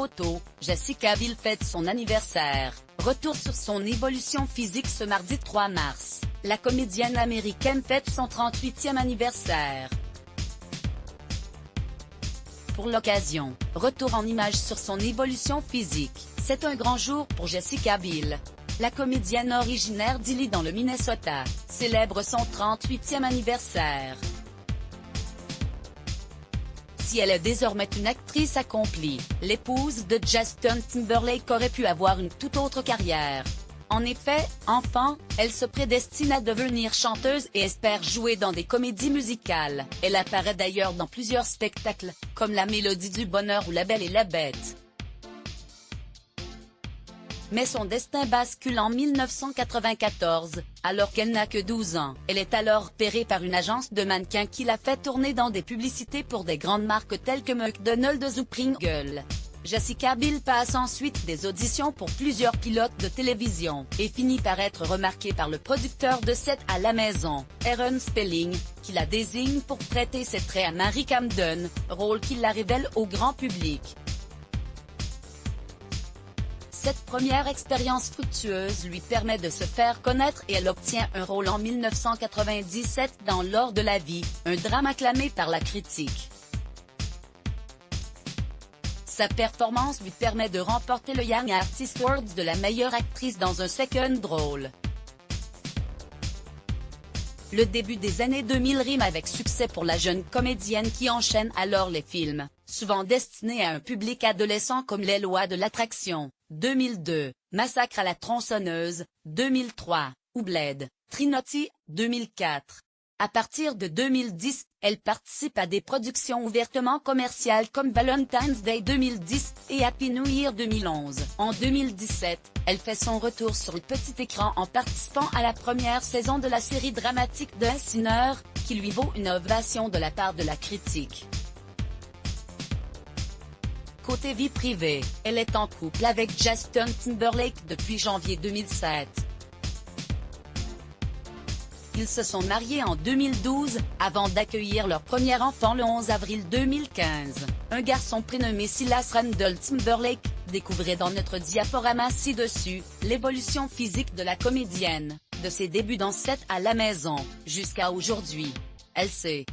photos, Jessica Biel fête son anniversaire. Retour sur son évolution physique ce mardi 3 mars. La comédienne américaine fête son 38e anniversaire. Pour l'occasion, retour en images sur son évolution physique. C'est un grand jour pour Jessica Biel. La comédienne originaire d'Ily dans le Minnesota célèbre son 38e anniversaire. Si elle est désormais une actrice accomplie, l'épouse de Justin Timberlake aurait pu avoir une toute autre carrière. En effet, enfant, elle se prédestine à devenir chanteuse et espère jouer dans des comédies musicales. Elle apparaît d'ailleurs dans plusieurs spectacles, comme La Mélodie du Bonheur ou La Belle et la Bête. Mais son destin bascule en 1994, alors qu'elle n'a que 12 ans. Elle est alors repérée par une agence de mannequins qui la fait tourner dans des publicités pour des grandes marques telles que McDonald's ou Pringles. Jessica Biel passe ensuite des auditions pour plusieurs pilotes de télévision, et finit par être remarquée par le producteur de Set à la maison, Aaron Spelling, qui la désigne pour prêter ses traits à Mary Camden, rôle qui la révèle au grand public. Cette première expérience fructueuse lui permet de se faire connaître et elle obtient un rôle en 1997 dans L'or de la vie, un drame acclamé par la critique. Sa performance lui permet de remporter le Young Artist Award de la meilleure actrice dans un second rôle. Le début des années 2000 rime avec succès pour la jeune comédienne qui enchaîne alors les films, souvent destinés à un public adolescent comme Les Lois de l'attraction, 2002, Massacre à la tronçonneuse, 2003, ou Blade, Trinity, 2004. À partir de 2010, elle participe à des productions ouvertement commerciales comme Valentine's Day 2010 et Happy New Year 2011. En 2017, elle fait son retour sur le petit écran en participant à la première saison de la série dramatique The Sinner, qui lui vaut une ovation de la part de la critique. Côté vie privée, elle est en couple avec Justin Timberlake depuis janvier 2007. Ils se sont mariés en 2012, avant d'accueillir leur premier enfant le 11 avril 2015, un garçon prénommé Silas Randall Timberlake. Découvrez dans notre diaporama ci-dessus, l'évolution physique de la comédienne, de ses débuts dans Set à la maison, jusqu'à aujourd'hui. Elle s'est